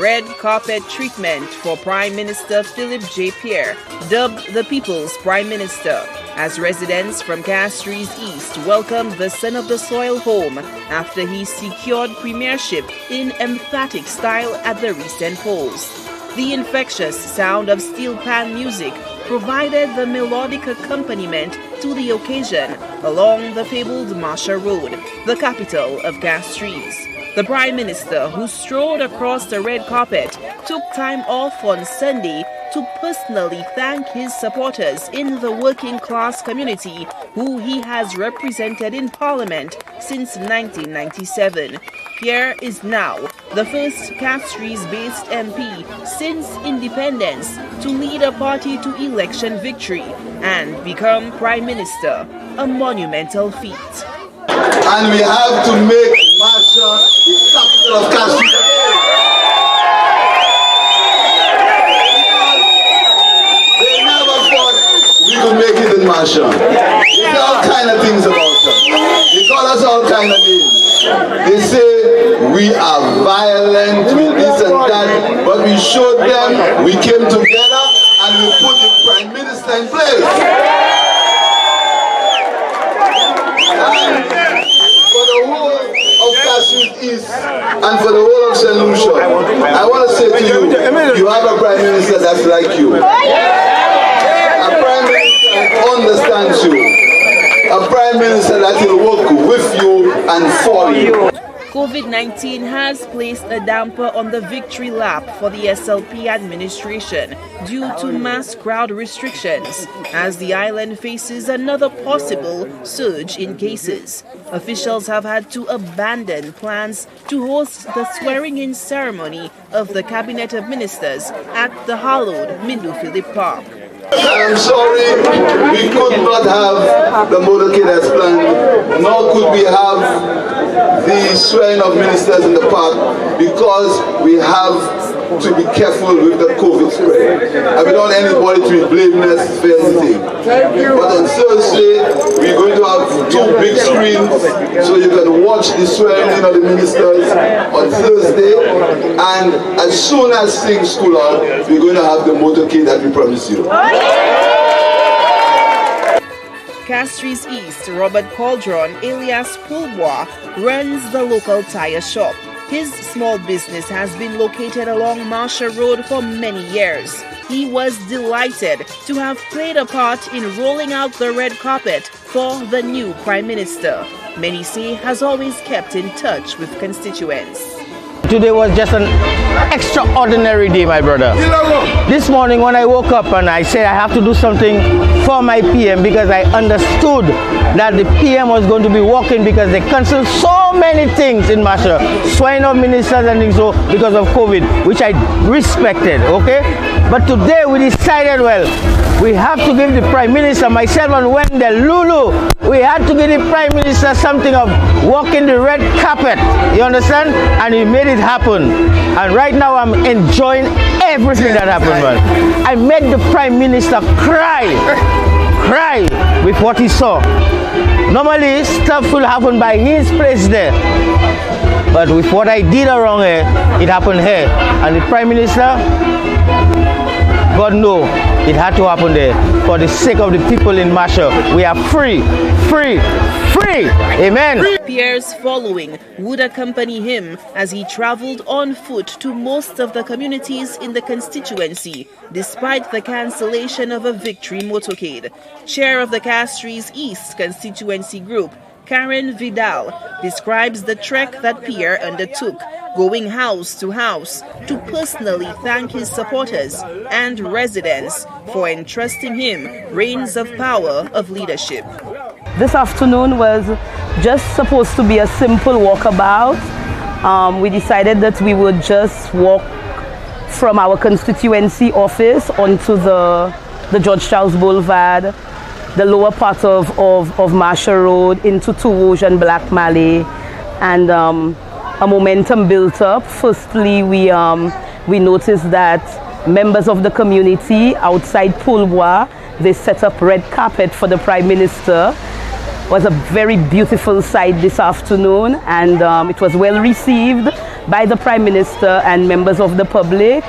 red carpet treatment for Prime Minister Philip J. Pierre, dubbed the People's Prime Minister, as residents from Castries East welcomed the son of the soil home after he secured premiership in emphatic style at the recent polls. The infectious sound of steel pan music provided the melodic accompaniment to the occasion along the fabled Marsha Road, the capital of Castries. The Prime Minister, who strolled across the red carpet, took time off on Sunday to personally thank his supporters in the working class community who he has represented in Parliament since 1997. Pierre is now the first Castries-based MP since independence to lead a party to election victory and become Prime Minister, a monumental feat. And we have to make Marsha the capital of Castries. They never thought we could make it in Marsha. They say all kind of things about us. They call us all kind of names. They say we are violent, we this and that, but we showed them we came together and we put the Prime Minister in place. For the whole of Castries East and for the whole of St. Lucia, I want to say to you, you have a Prime Minister that's like you. A Prime Minister that understands you. A Prime Minister that will work with you and for you. COVID-19 has placed a damper on the victory lap for the SLP administration due to mass crowd restrictions as the island faces another possible surge in cases. Officials have had to abandon plans to host the swearing-in ceremony of the Cabinet of Ministers at the hallowed Mindu Philip Park. I'm sorry, we could not have the motorcade as planned, nor could we have the swearing of ministers in the park because we have to be careful with the COVID spread. I don't want anybody to be blameless for anything. But on Thursday, we're going to have 2 big screens so you can watch the swearing in of the ministers on Thursday. And as soon as things cool out, we're going to have the motorcade that we promised you. Castries East, Robert Caldron, alias Pulbois, runs the local tire shop. His small business has been located along Marsha Road for many years. He was delighted to have played a part in rolling out the red carpet for the new Prime Minister. Many say has always kept in touch with constituents. Today was just an extraordinary day, my brother. This morning when I woke up and I said I have to do something for my PM because I understood that the PM was going to be working because they canceled so many things in Marsha, swearing of ministers and things so because of COVID, which I respected, okay? But today we decided, well, we have to give the Prime Minister, myself and Wendell, Lulu, we had to give the Prime Minister something of walking the red carpet, you understand? And we made it happen. And right now I'm enjoying everything that happened, man. I made the Prime Minister cry with what he saw. Normally stuff will happen by his place there. But with what I did around here, it happened here. And the Prime Minister, God no, it had to happen there. For the sake of the people in Marsha, we are free, free, free. Amen. Pierre's following would accompany him as he traveled on foot to most of the communities in the constituency, despite the cancellation of a victory motorcade. Chair of the Castries East constituency group, Karen Vidal, describes the trek that Pierre undertook, going house to house to personally thank his supporters and residents for entrusting him reins of power of leadership. This afternoon was just supposed to be a simple walkabout. We decided that we would just walk from our constituency office onto the George Charles Boulevard, the lower part of Marsha Road into Tourouge and Black Mallet, and a momentum built up. Firstly, we noticed that members of the community outside Pulbois, they set up red carpet for the Prime Minister. It was a very beautiful sight this afternoon, and it was well received. by the Prime Minister and members of the public.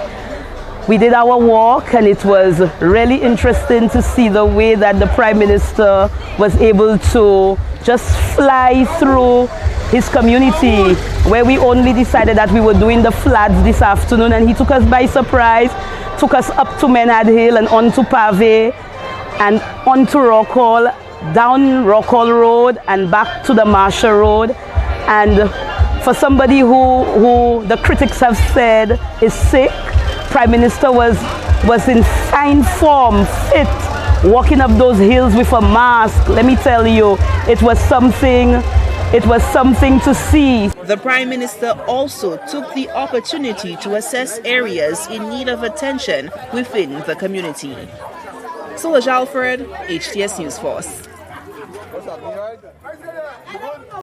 We did our walk, and it was really interesting to see the way that the Prime Minister was able to just fly through his community, where we only decided that we were doing the floods this afternoon, and he took us by surprise, took us up to Menard Hill and onto Peirre and onto Rockhall, down Rockhall Road and back to the Marshall Road. And for somebody who the critics have said is sick, Prime Minister was in fine form, fit, walking up those hills with a mask. Let me tell you, it was something to see. The Prime Minister also took the opportunity to assess areas in need of attention within the community. Solange Alfred, HTS News Force.